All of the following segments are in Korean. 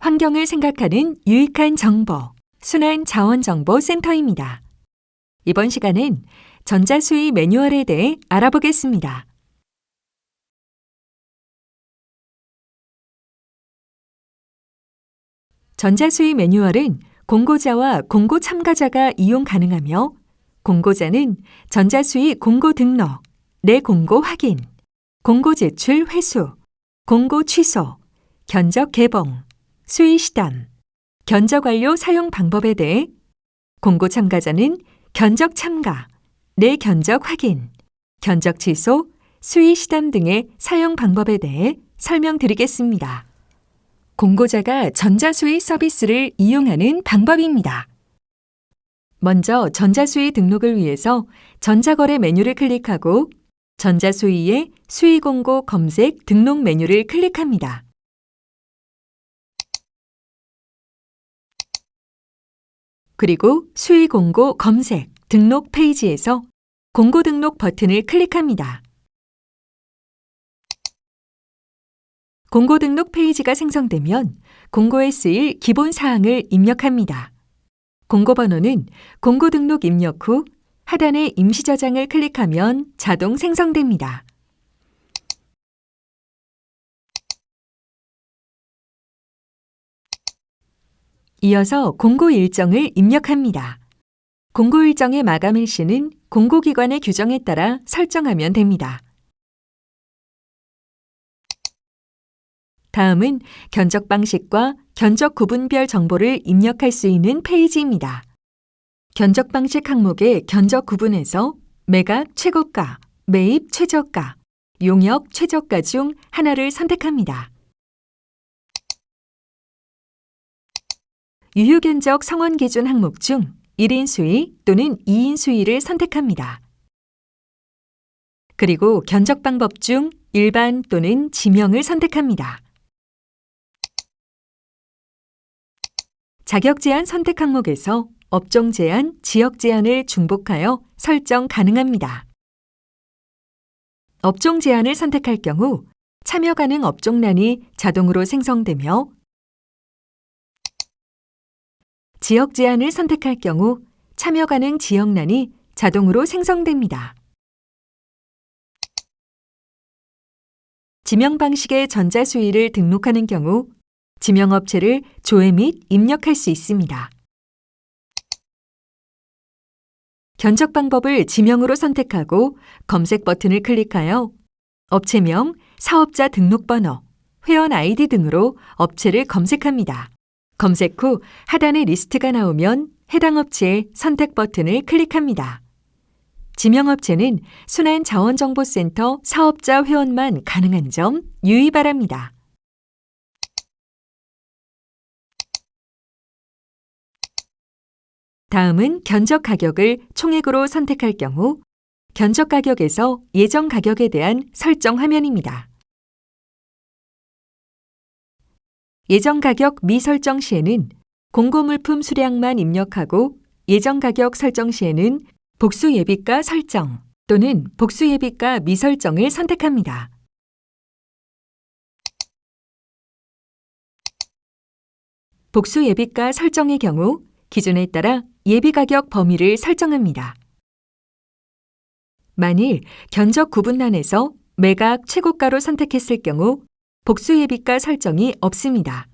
환경을 생각하는 유익한 정보, 순환자원정보센터입니다. 이번 시간은 전자수의 매뉴얼에 대해 알아보겠습니다. 전자수의 매뉴얼은 공고자와 공고 참가자가 이용 가능하며 공고자는 전자수의 공고 등록, 내공고 확인, 공고 제출 회수, 공고 취소, 견적 개봉, 수의 시담, 견적 완료 사용 방법에 대해 공고 참가자는 견적 참가, 내견적 확인, 견적 취소, 수의 시담 등의 사용 방법에 대해 설명드리겠습니다. 공고자가 전자수의 서비스를 이용하는 방법입니다. 먼저 전자수의 등록을 위해서 전자거래 메뉴를 클릭하고 전자수의의 수의공고 검색 등록 메뉴를 클릭합니다. 그리고 수의공고 검색 등록 페이지에서 공고 등록 버튼을 클릭합니다. 공고 등록 페이지가 생성되면 공고에 쓰일 기본 사항을 입력합니다. 공고 번호는 공고 등록 입력 후 하단의 임시 저장을 클릭하면 자동 생성됩니다. 이어서 공고 일정을 입력합니다. 공고 일정의 마감 일시는 공고기관의 규정에 따라 설정하면 됩니다. 다음은 견적 방식과 견적 구분별 정보를 입력할 수 있는 페이지입니다. 견적 방식 항목의 견적 구분에서 매각 최고가, 매입 최저가, 용역 최저가 중 하나를 선택합니다. 유효견적 성원 기준 항목 중 1인 수의 또는 2인 수의를 선택합니다. 그리고 견적 방법 중 일반 또는 지명을 선택합니다. 자격 제한 선택 항목에서 업종 제한, 지역 제한을 중복하여 설정 가능합니다. 업종 제한을 선택할 경우 참여 가능 업종란이 자동으로 생성되며 지역 제한을 선택할 경우 참여 가능 지역란이 자동으로 생성됩니다. 지명 방식의 전자수의를 등록하는 경우 지명업체를 조회 및 입력할 수 있습니다. 견적 방법을 지명으로 선택하고 검색 버튼을 클릭하여 업체명, 사업자 등록번호, 회원 아이디 등으로 업체를 검색합니다. 검색 후 하단에 리스트가 나오면 해당 업체의 선택 버튼을 클릭합니다. 지명업체는 순환자원정보센터 사업자 회원만 가능한 점 유의 바랍니다. 다음은 견적 가격을 총액으로 선택할 경우 견적 가격에서 예정 가격에 대한 설정 화면입니다. 예정 가격 미설정 시에는 공고 물품 수량만 입력하고 예정 가격 설정 시에는 복수 예비가 설정 또는 복수 예비가 미설정을 선택합니다. 복수 예비가 설정의 경우 기준에 따라 예비가격 범위를 설정합니다. 만일 견적 구분란에서 매각 최고가로 선택했을 경우 복수 예비가 설정이 없습니다.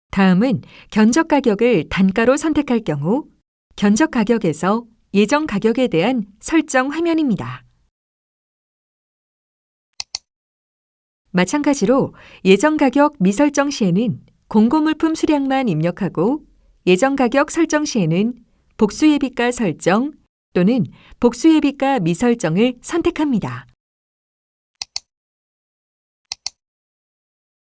다음은 견적 가격을 단가로 선택할 경우 견적 가격에서 예정 가격에 대한 설정 화면입니다. 마찬가지로 예정 가격 미설정 시에는 공고 물품 수량만 입력하고 예정 가격 설정 시에는 복수 예비가 설정 또는 복수 예비가 미설정을 선택합니다.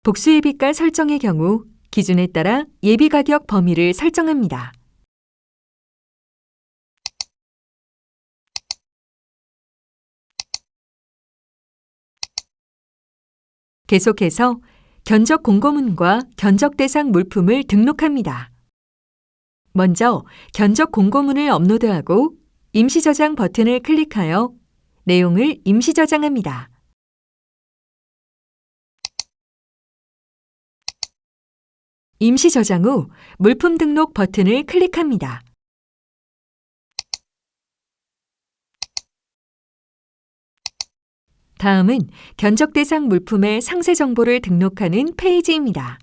복수 예비가 설정의 경우 기준에 따라 예비 가격 범위를 설정합니다. 계속해서 견적 공고문과 견적 대상 물품을 등록합니다. 먼저 견적 공고문을 업로드하고 임시 저장 버튼을 클릭하여 내용을 임시 저장합니다. 임시 저장 후 물품 등록 버튼을 클릭합니다. 다음은 견적 대상 물품의 상세 정보를 등록하는 페이지입니다.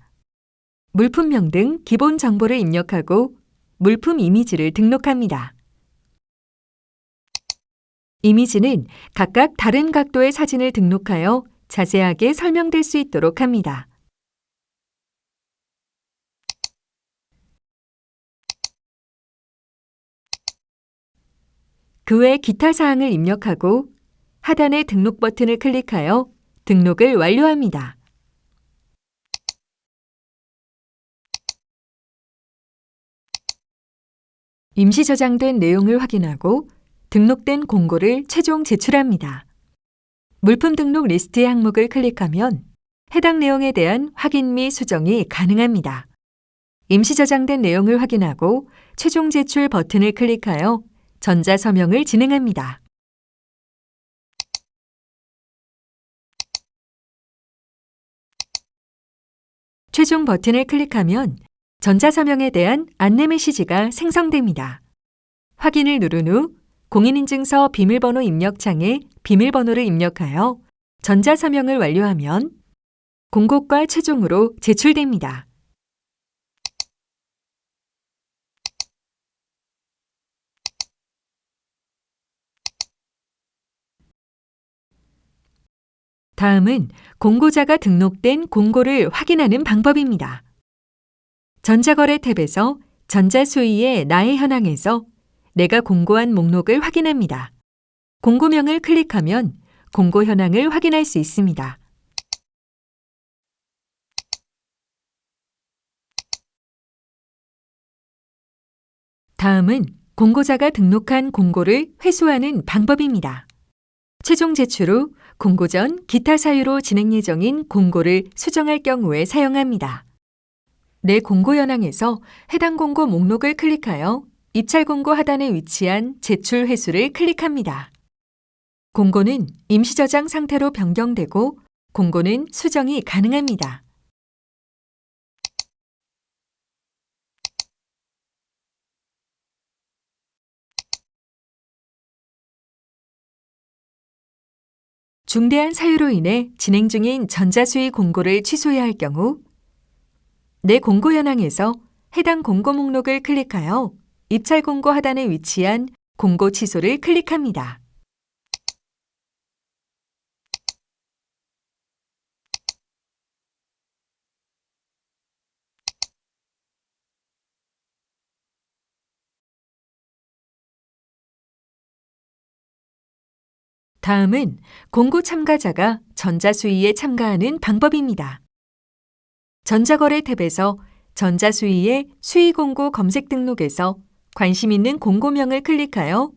물품명 등 기본 정보를 입력하고 물품 이미지를 등록합니다. 이미지는 각각 다른 각도의 사진을 등록하여 자세하게 설명될 수 있도록 합니다. 그 외 기타 사항을 입력하고 하단의 등록 버튼을 클릭하여 등록을 완료합니다. 임시 저장된 내용을 확인하고 등록된 공고를 최종 제출합니다. 물품 등록 리스트의 항목을 클릭하면 해당 내용에 대한 확인 및 수정이 가능합니다. 임시 저장된 내용을 확인하고 최종 제출 버튼을 클릭하여 전자서명을 진행합니다. 최종 버튼을 클릭하면 전자서명에 대한 안내 메시지가 생성됩니다. 확인을 누른 후 공인인증서 비밀번호 입력창에 비밀번호를 입력하여 전자서명을 완료하면 공고가 최종으로 제출됩니다. 다음은 공고자가 등록된 공고를 확인하는 방법입니다. 전자거래 탭에서 전자수의의 나의 현황에서 내가 공고한 목록을 확인합니다. 공고명을 클릭하면 공고 현황을 확인할 수 있습니다. 다음은 공고자가 등록한 공고를 회수하는 방법입니다. 최종 제출 후 공고 전 기타 사유로 진행 예정인 공고를 수정할 경우에 사용합니다. 내 공고 현황에서 해당 공고 목록을 클릭하여 입찰 공고 하단에 위치한 제출 회수를 클릭합니다. 공고는 임시 저장 상태로 변경되고 공고는 수정이 가능합니다. 중대한 사유로 인해 진행 중인 전자수의 공고를 취소해야 할 경우 내 공고 현황에서 해당 공고 목록을 클릭하여 입찰 공고 하단에 위치한 공고 취소를 클릭합니다. 다음은 공고 참가자가 전자수의에 참가하는 방법입니다. 전자거래 탭에서 전자수의의 수의공고 검색 등록에서 관심 있는 공고명을 클릭하여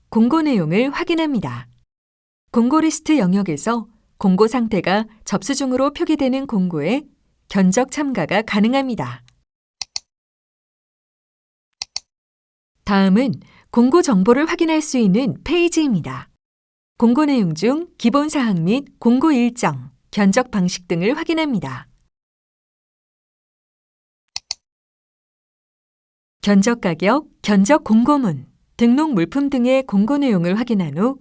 공고 내용을 확인합니다. 공고 리스트 영역에서 공고 상태가 접수 중으로 표기되는 공고에 견적 참가가 가능합니다. 다음은 공고 정보를 확인할 수 있는 페이지입니다. 공고 내용 중 기본 사항 및 공고 일정, 견적 방식 등을 확인합니다. 견적 가격, 견적 공고문, 등록 물품 등의 공고 내용을 확인한 후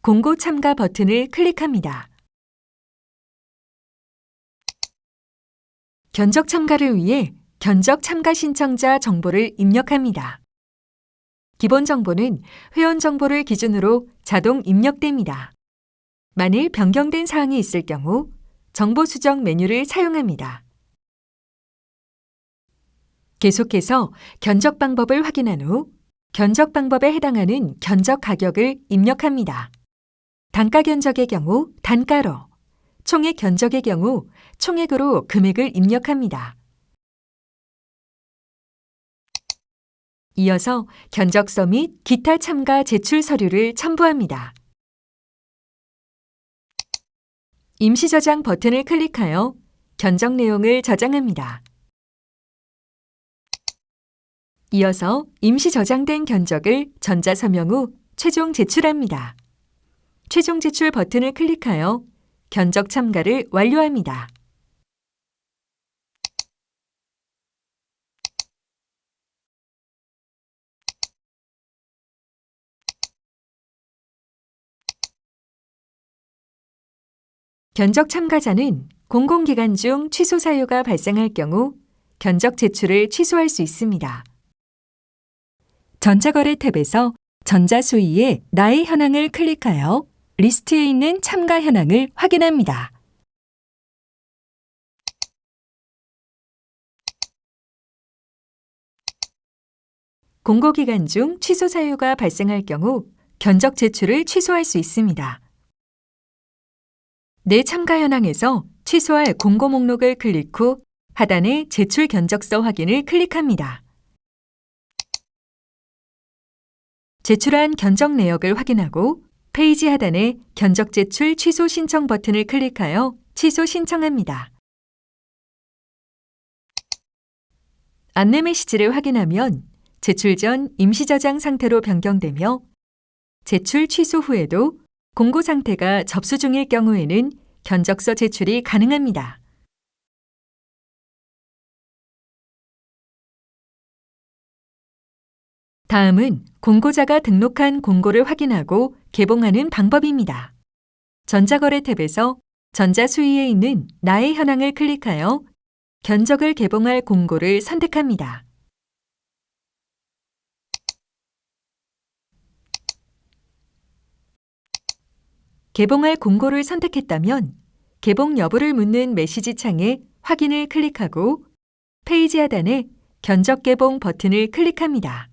공고 참가 버튼을 클릭합니다. 견적 참가를 위해 견적 참가 신청자 정보를 입력합니다. 기본 정보는 회원 정보를 기준으로 자동 입력됩니다. 만일 변경된 사항이 있을 경우 정보 수정 메뉴를 사용합니다. 계속해서 견적 방법을 확인한 후 견적 방법에 해당하는 견적 가격을 입력합니다. 단가 견적의 경우 단가로, 총액 견적의 경우 총액으로 금액을 입력합니다. 이어서 견적서 및 기타 참가 제출 서류를 첨부합니다. 임시 저장 버튼을 클릭하여 견적 내용을 저장합니다. 이어서 임시 저장된 견적을 전자서명 후 최종 제출합니다. 최종 제출 버튼을 클릭하여 견적 참가를 완료합니다. 견적 참가자는 공공기관 중 취소 사유가 발생할 경우 견적 제출을 취소할 수 있습니다. 전자거래 탭에서 전자수의의 나의 현황을 클릭하여 리스트에 있는 참가 현황을 확인합니다. 공고기간 중 취소 사유가 발생할 경우 견적 제출을 취소할 수 있습니다. 내 참가 현황에서 취소할 공고 목록을 클릭 후 하단의 제출 견적서 확인을 클릭합니다. 제출한 견적 내역을 확인하고 페이지 하단의 견적 제출 취소 신청 버튼을 클릭하여 취소 신청합니다. 안내 메시지를 확인하면 제출 전 임시 저장 상태로 변경되며 제출 취소 후에도 공고 상태가 접수 중일 경우에는 견적서 제출이 가능합니다. 다음은 공고자가 등록한 공고를 확인하고 개봉하는 방법입니다. 전자거래 탭에서 전자수의에 있는 나의 현황을 클릭하여 견적을 개봉할 공고를 선택합니다. 개봉할 공고를 선택했다면 개봉 여부를 묻는 메시지 창에 확인을 클릭하고 페이지 하단에 견적 개봉 버튼을 클릭합니다.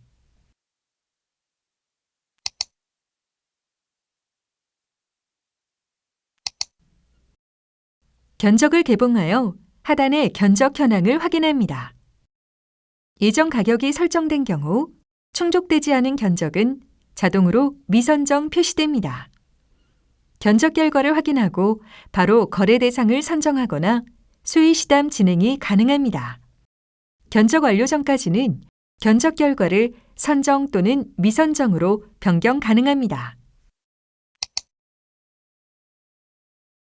견적을 개봉하여 하단의 견적 현황을 확인합니다. 예정 가격이 설정된 경우 충족되지 않은 견적은 자동으로 미선정 표시됩니다. 견적 결과를 확인하고 바로 거래 대상을 선정하거나 수의 시담 진행이 가능합니다. 견적 완료 전까지는 견적 결과를 선정 또는 미선정으로 변경 가능합니다.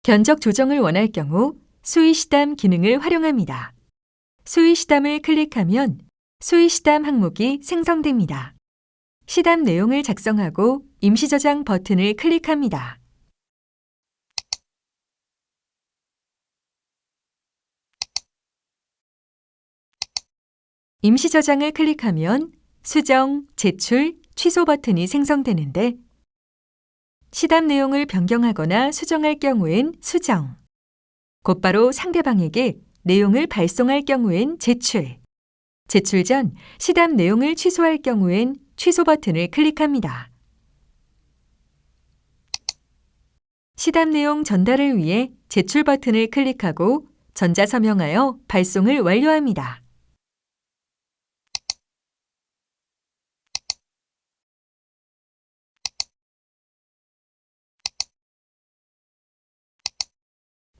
견적 조정을 원할 경우 수의 시담 기능을 활용합니다. 수의 시담을 클릭하면 수의 시담 항목이 생성됩니다. 시담 내용을 작성하고 임시 저장 버튼을 클릭합니다. 임시 저장을 클릭하면 수정, 제출, 취소 버튼이 생성되는데 시담 내용을 변경하거나 수정할 경우엔 수정, 곧바로 상대방에게 내용을 발송할 경우엔 제출, 제출 전 시담 내용을 취소할 경우엔 취소 버튼을 클릭합니다. 시담 내용 전달을 위해 제출 버튼을 클릭하고 전자서명하여 발송을 완료합니다.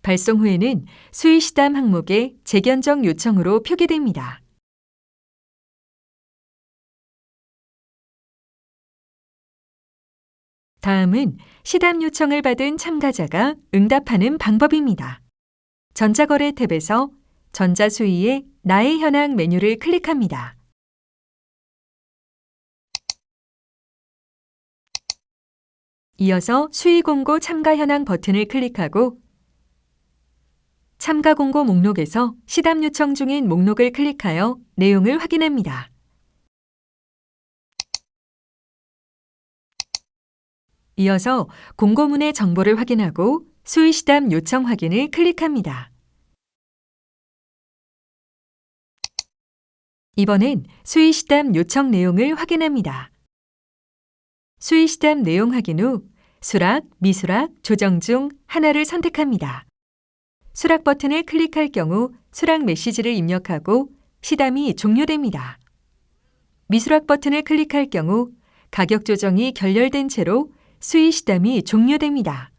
발송 후에는 수의 시담 항목에 재견적 요청으로 표기됩니다. 다음은 시담 요청을 받은 참가자가 응답하는 방법입니다. 전자거래 탭에서 전자수의의 나의 현황 메뉴를 클릭합니다. 이어서 수의 공고 참가 현황 버튼을 클릭하고 참가 공고 목록에서 시담 요청 중인 목록을 클릭하여 내용을 확인합니다. 이어서 공고문의 정보를 확인하고 수의 시담 요청 확인을 클릭합니다. 이번엔 수의 시담 요청 내용을 확인합니다. 수의 시담 내용 확인 후 수락, 미수락, 조정 중 하나를 선택합니다. 수락 버튼을 클릭할 경우 수락 메시지를 입력하고 시담이 종료됩니다. 미수락 버튼을 클릭할 경우 가격 조정이 결렬된 채로 수의 시담이 종료됩니다.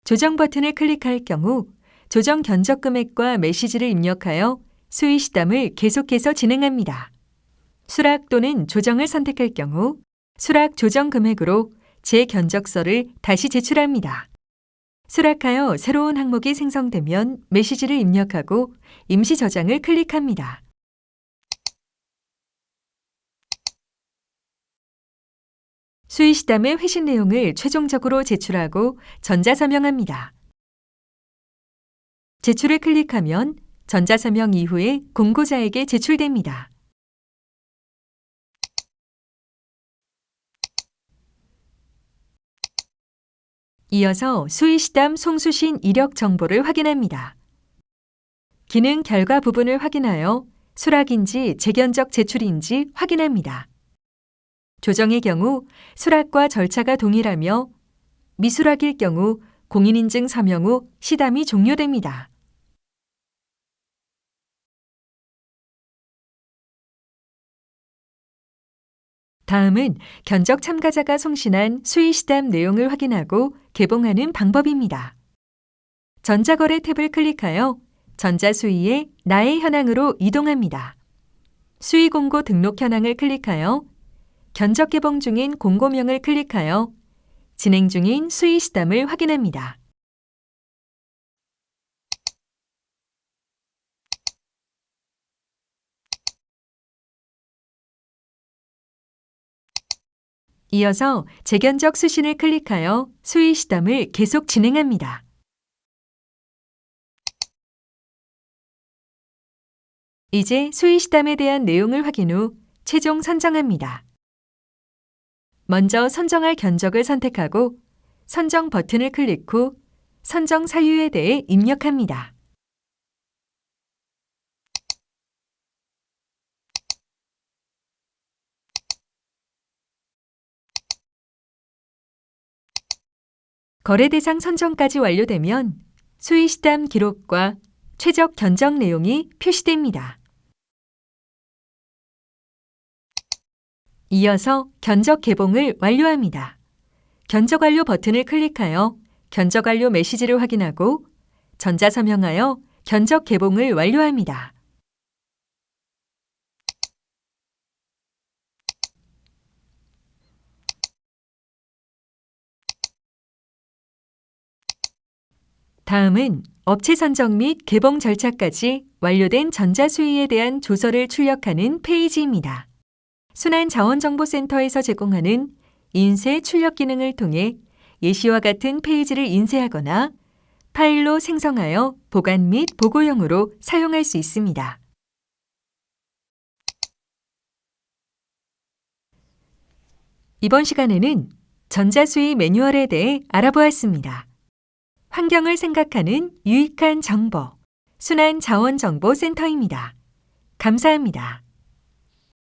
조정 버튼을 클릭할 경우 조정 견적 금액과 메시지를 입력하여 수의 시담을 계속해서 진행합니다. 수락 또는 조정을 선택할 경우 수락 조정 금액으로 재견적서를 다시 제출합니다. 수락하여 새로운 항목이 생성되면 메시지를 입력하고 임시 저장을 클릭합니다. 수의시담의 회신 내용을 최종적으로 제출하고 전자서명합니다. 제출을 클릭하면 전자서명 이후에 공고자에게 제출됩니다. 이어서 수의시담 송수신 이력 정보를 확인합니다. 기능 결과 부분을 확인하여 수락인지 재견적 제출인지 확인합니다. 조정의 경우 수락과 절차가 동일하며 미수락일 경우 공인인증 서명 후 시담이 종료됩니다. 다음은 견적 참가자가 송신한 수의시담 내용을 확인하고 개봉하는 방법입니다. 전자거래 탭을 클릭하여 전자수의의 나의 현황으로 이동합니다. 수의공고 등록 현황을 클릭하여 견적 개봉 중인 공고명을 클릭하여 진행 중인 수의시담을 확인합니다. 이어서 재견적 수신을 클릭하여 수의시담을 계속 진행합니다. 이제 수의시담에 대한 내용을 확인 후 최종 선정합니다. 먼저 선정할 견적을 선택하고 선정 버튼을 클릭 후 선정 사유에 대해 입력합니다. 거래 대상 선정까지 완료되면 수의시담 기록과 최적 견적 내용이 표시됩니다. 이어서 견적 개봉을 완료합니다. 견적 완료 버튼을 클릭하여 견적 완료 메시지를 확인하고 전자서명하여 견적 개봉을 완료합니다. 다음은 업체 선정 및 개봉 절차까지 완료된 전자수의에 대한 조서를 출력하는 페이지입니다. 순환자원정보센터에서 제공하는 인쇄 출력 기능을 통해 예시와 같은 페이지를 인쇄하거나 파일로 생성하여 보관 및 보고용으로 사용할 수 있습니다. 이번 시간에는 전자수의 매뉴얼에 대해 알아보았습니다. 환경을 생각하는 유익한 정보, 순환자원정보센터입니다. 감사합니다.